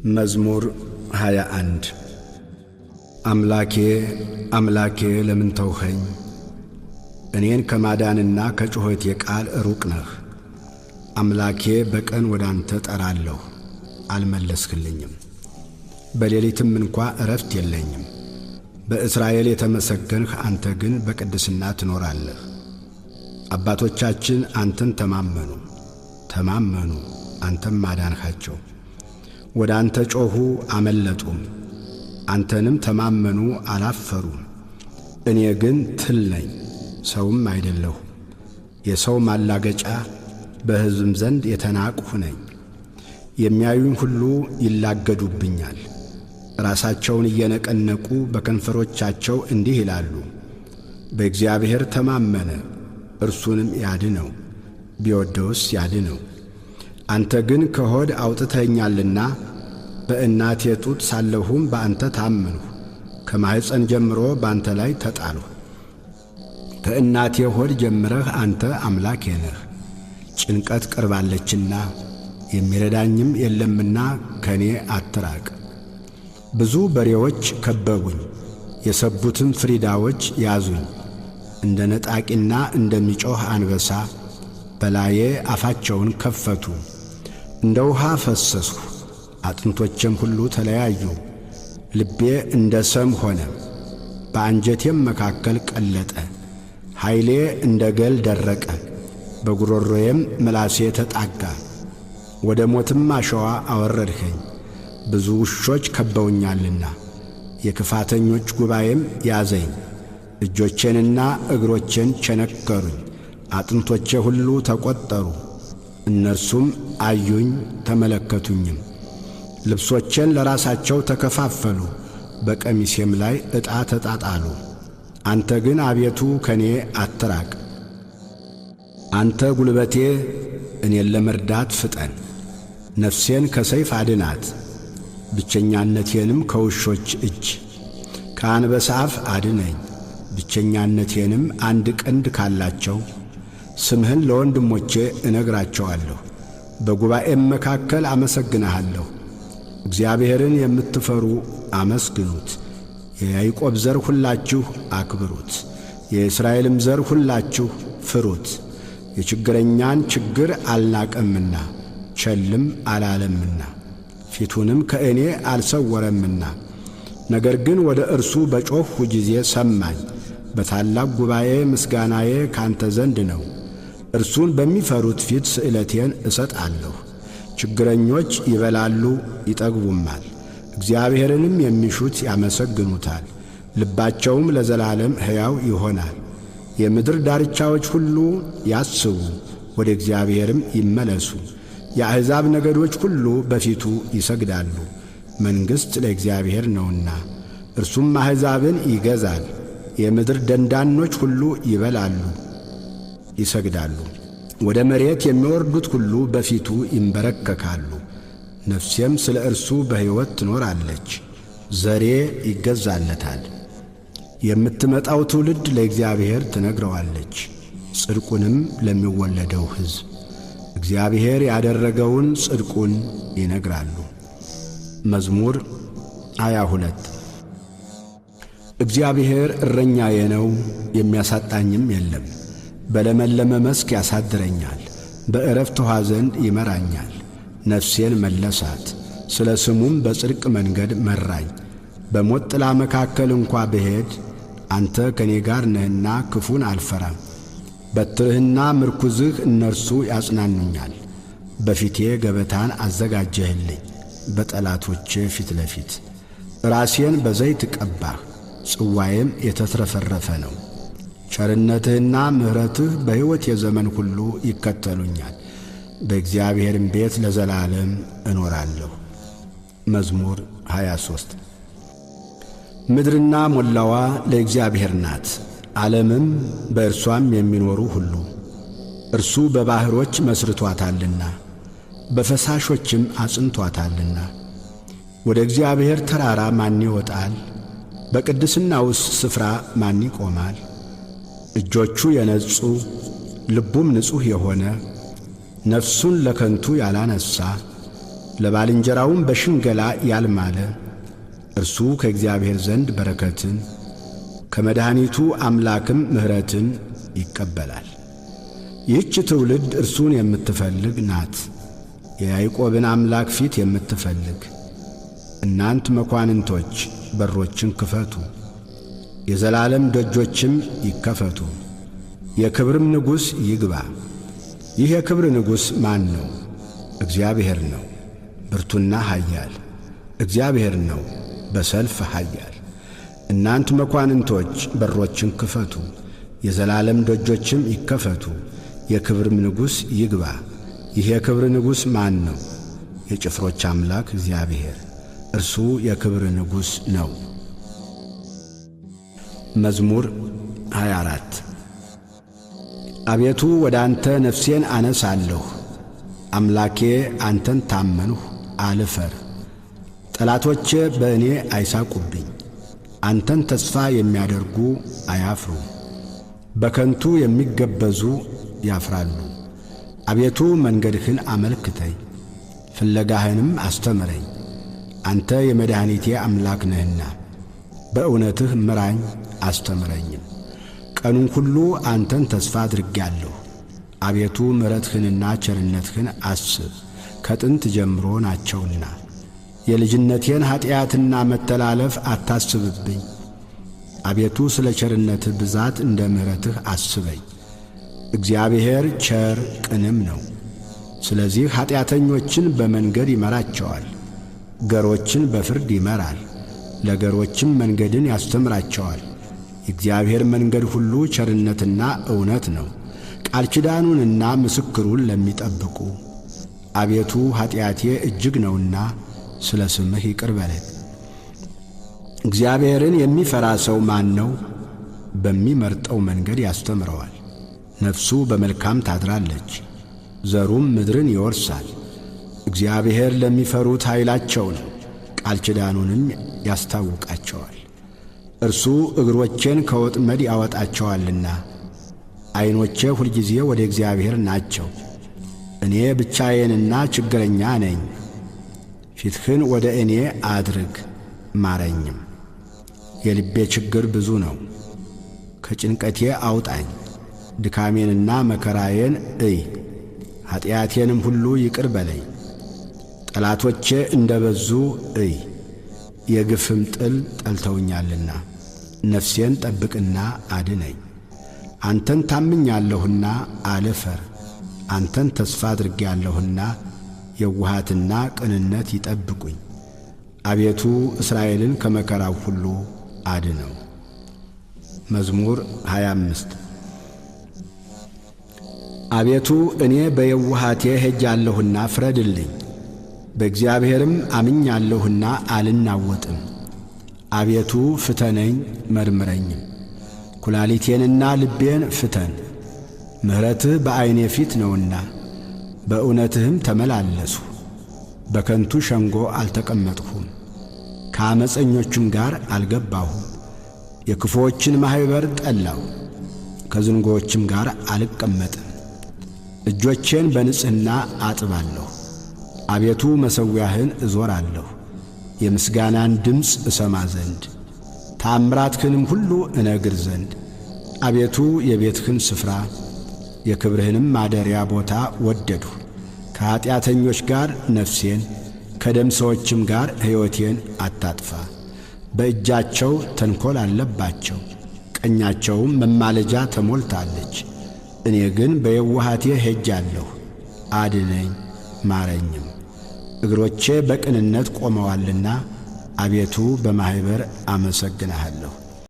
መዝሙር 21 አምላኬ አምላኬ ለምን ተውኸኝ? እኔን ከማዳንና ከጩኸቴ ቃል ሩቅ ነህ። አምላኬ በቀን ወደ አንተ ጠራለሁ፣ አልመለስክልኝም። በሌሊትም እንኳ ዕረፍት የለኝም። በእስራኤል የተመሰገንህ አንተ ግን በቅድስና ትኖራለህ። አባቶቻችን አንተን ተማመኑ፣ አንተም አዳንሃቸው። ወደ አንተ ጮኹ አመለጡም፣ አንተንም ተማመኑ አላፈሩም። እኔ ግን ትል ነኝ፣ ሰውም አይደለሁ፣ የሰው ማላገጫ፣ በሕዝብም ዘንድ የተናቅሁ ነኝ። የሚያዩኝ ሁሉ ይላገዱብኛል። ራሳቸውን እየነቀነቁ በከንፈሮቻቸው እንዲህ ይላሉ፣ በእግዚአብሔር ተማመነ፣ እርሱንም ያድነው፣ ቢወደውስ ያድነው። አንተ ግን ከሆድ አውጥተኸኛልና በእናቴ ጡት ሳለሁም በአንተ ታመንሁ። ከማኅፀን ጀምሮ በአንተ ላይ ተጣልሁ። ከእናቴ ሆድ ጀምረህ አንተ አምላኬ ነህ። ጭንቀት ቀርባለችና የሚረዳኝም የለምና ከኔ አትራቅ። ብዙ በሬዎች ከበቡኝ፣ የሰቡትም ፍሪዳዎች ያዙኝ። እንደ ነጣቂና እንደሚጮኽ አንበሳ በላዬ አፋቸውን ከፈቱ። እንደ ውሃ ፈሰስሁ፣ አጥንቶቼም ሁሉ ተለያዩ። ልቤ እንደ ሰም ሆነ፣ በአንጀቴም መካከል ቀለጠ። ኃይሌ እንደ ገል ደረቀ፣ በጉሮሮዬም ምላሴ ተጣጋ። ወደ ሞትም አሸዋ አወረድኸኝ፣ ብዙ ውሾች ከበውኛልና። የክፋተኞች ጉባኤም ያዘኝ፣ እጆቼንና እግሮቼን ቸነከሩኝ። አጥንቶቼ ሁሉ ተቈጠሩ፣ እነርሱም አዩኝ ተመለከቱኝም። ልብሶቼን ለራሳቸው ተከፋፈሉ፣ በቀሚሴም ላይ ዕጣ ተጣጣሉ። አንተ ግን አቤቱ ከኔ አትራቅ። አንተ ጉልበቴ፣ እኔን ለመርዳት ፍጠን። ነፍሴን ከሰይፍ አድናት፣ ብቸኛነቴንም ከውሾች እጅ። ከአንበሳ አፍ አድነኝ፣ ብቸኛነቴንም አንድ ቀንድ ካላቸው። ስምህን ለወንድሞቼ እነግራቸዋለሁ፣ በጉባኤም መካከል አመሰግንሃለሁ። እግዚአብሔርን የምትፈሩ አመስግኑት፣ የያዕቆብ ዘር ሁላችሁ አክብሩት፣ የእስራኤልም ዘር ሁላችሁ ፍሩት። የችግረኛን ችግር አልናቀምና ቸልም አላለምና ፊቱንም ከእኔ አልሰወረምና። ነገር ግን ወደ እርሱ በጮኽሁ ጊዜ ሰማኝ። በታላቅ ጉባኤ ምስጋናዬ ካንተ ዘንድ ነው። እርሱን በሚፈሩት ፊት ስእለቴን እሰጣለሁ። ችግረኞች ይበላሉ ይጠግቡማል፣ እግዚአብሔርንም የሚሹት ያመሰግኑታል። ልባቸውም ለዘላለም ሕያው ይሆናል። የምድር ዳርቻዎች ሁሉ ያስቡ፣ ወደ እግዚአብሔርም ይመለሱ። የአሕዛብ ነገዶች ሁሉ በፊቱ ይሰግዳሉ። መንግሥት ለእግዚአብሔር ነውና እርሱም አሕዛብን ይገዛል። የምድር ደንዳኖች ሁሉ ይበላሉ ይሰግዳሉ። ወደ መሬት የሚወርዱት ሁሉ በፊቱ ይንበረከካሉ። ነፍሴም ስለ እርሱ በሕይወት ትኖራለች፣ ዘሬ ይገዛለታል። የምትመጣው ትውልድ ለእግዚአብሔር ትነግረዋለች፣ ጽድቁንም ለሚወለደው ሕዝብ። እግዚአብሔር ያደረገውን ጽድቁን ይነግራሉ። መዝሙር 22 እግዚአብሔር እረኛዬ ነው፣ የሚያሳጣኝም የለም። በለመለመ መስክ ያሳድረኛል፣ በዕረፍት ውኃ ዘንድ ይመራኛል። ነፍሴን መለሳት፣ ስለ ስሙም በጽድቅ መንገድ መራኝ። በሞት ጥላ መካከል እንኳ ብሄድ አንተ ከእኔ ጋር ነህና ክፉን አልፈራም። በትርህና ምርኩዝህ እነርሱ ያጽናኑኛል። በፊቴ ገበታን አዘጋጀህልኝ፣ በጠላቶቼ ፊት ለፊት። ራሴን በዘይት ቀባህ፣ ጽዋዬም የተትረፈረፈ ነው። ቸርነትህና ምሕረትህ በሕይወት የዘመን ሁሉ ይከተሉኛል፣ በእግዚአብሔርም ቤት ለዘላለም እኖራለሁ። መዝሙር 23 ምድርና ሞላዋ ለእግዚአብሔር ናት፣ ዓለምም በእርሷም የሚኖሩ ሁሉ። እርሱ በባሕሮች መሥርቶአታልና በፈሳሾችም አጽንቶአታልና። ወደ እግዚአብሔር ተራራ ማን ይወጣል? በቅድስናውስ ስፍራ ማን ይቆማል? እጆቹ የነጹ ልቡም ንጹሕ የሆነ ነፍሱን ለከንቱ ያላነሣ ለባልንጀራውም በሽንገላ ያልማለ እርሱ ከእግዚአብሔር ዘንድ በረከትን ከመድኃኒቱ አምላክም ምሕረትን ይቀበላል። ይህች ትውልድ እርሱን የምትፈልግ ናት፣ የያዕቆብን አምላክ ፊት የምትፈልግ። እናንት መኳንንቶች በሮችን ክፈቱ፣ የዘላለም ደጆችም ይከፈቱ፣ የክብርም ንጉሥ ይግባ። ይህ የክብር ንጉሥ ማን ነው? እግዚአብሔር ነው፣ ብርቱና ኃያል እግዚአብሔር ነው፣ በሰልፍ ኃያል። እናንት መኳንንቶች በሮችን ክፈቱ፣ የዘላለም ደጆችም ይከፈቱ፣ የክብርም ንጉሥ ይግባ። ይህ የክብር ንጉሥ ማን ነው? የጭፍሮች አምላክ እግዚአብሔር፣ እርሱ የክብር ንጉሥ ነው። መዝሙር 24 አቤቱ ወደ አንተ ነፍሴን አነሳለሁ። አምላኬ አንተን ታመንሁ አልፈር። ጠላቶቼ በእኔ አይሳቁብኝ። አንተን ተስፋ የሚያደርጉ አያፍሩ፣ በከንቱ የሚገበዙ ያፍራሉ። አቤቱ መንገድህን አመልክተኝ፣ ፍለጋህንም አስተምረኝ። አንተ የመድኃኒቴ አምላክ ነህና በእውነትህ ምራኝ አስተምረኝም። ቀኑን ሁሉ አንተን ተስፋ አድርጌአለሁ። አቤቱ ምሕረትህንና ቸርነትህን አስብ፣ ከጥንት ጀምሮ ናቸውና። የልጅነቴን ኀጢአትና መተላለፍ አታስብብኝ። አቤቱ ስለ ቸርነትህ ብዛት እንደ ምሕረትህ አስበኝ። እግዚአብሔር ቸር ቅንም ነው። ስለዚህ ኀጢአተኞችን በመንገድ ይመራቸዋል፣ ገሮችን በፍርድ ይመራል፣ ለገሮችም መንገድን ያስተምራቸዋል። የእግዚአብሔር መንገድ ሁሉ ቸርነትና እውነት ነው፣ ቃል ኪዳኑንና ምስክሩን ለሚጠብቁ። አቤቱ ኀጢአቴ እጅግ ነውና ስለ ስምህ ይቅር በለኝ። እግዚአብሔርን የሚፈራ ሰው ማን ነው? በሚመርጠው መንገድ ያስተምረዋል። ነፍሱ በመልካም ታድራለች፣ ዘሩም ምድርን ይወርሳል። እግዚአብሔር ለሚፈሩት ኃይላቸው ነው፣ ቃል ኪዳኑንም ያስታውቃቸዋል። እርሱ እግሮቼን ከወጥመድ ያወጣቸዋልና። ዐይኖቼ ሁልጊዜ ወደ እግዚአብሔር ናቸው። እኔ ብቻዬንና ችግረኛ ነኝ። ፊትህን ወደ እኔ አድርግ ማረኝም። የልቤ ችግር ብዙ ነው፣ ከጭንቀቴ አውጣኝ። ድካሜንና መከራዬን እይ፣ ኀጢአቴንም ሁሉ ይቅር በለኝ። ጠላቶቼ እንደ በዙ እይ፣ የግፍም ጥል ጠልተውኛልና። ነፍሴን ጠብቅና አድነኝ። አንተን ታምኛለሁና አልፈር። አንተን ተስፋ አድርጌአለሁና የውሃትና ቅንነት ይጠብቁኝ። አቤቱ እስራኤልን ከመከራው ሁሉ አድነው። መዝሙር 25 አቤቱ እኔ በየውሃቴ ሄጃለሁና ፍረድልኝ። በእግዚአብሔርም አምኛለሁና አልናወጥም። አቤቱ ፍተነኝ መርምረኝም፣ ኩላሊቴንና ልቤን ፍተን። ምሕረትህ በዐይኔ ፊት ነውና በእውነትህም ተመላለሱ። በከንቱ ሸንጎ አልተቀመጥሁም፣ ከዓመፀኞችም ጋር አልገባሁም። የክፉዎችን ማኅበር ጠላሁ፣ ከዝንጎዎችም ጋር አልቀመጥም። እጆቼን በንጽሕና አጥባለሁ። አቤቱ መሠዊያህን እዞራለሁ፣ የምስጋናን ድምፅ እሰማ ዘንድ ተአምራትህንም ሁሉ እነግር ዘንድ። አቤቱ የቤትህን ስፍራ የክብርህንም ማደሪያ ቦታ ወደድሁ። ከኀጢአተኞች ጋር ነፍሴን ከደም ሰዎችም ጋር ሕይወቴን አታጥፋ። በእጃቸው ተንኰል አለባቸው፣ ቀኛቸውም መማለጃ ተሞልታለች። እኔ ግን በየውሃቴ ሄጃለሁ፣ አድነኝ ማረኝም። እግሮቼ በቅንነት ቆመዋልና አቤቱ በማኅበር አመሰግንሃለሁ።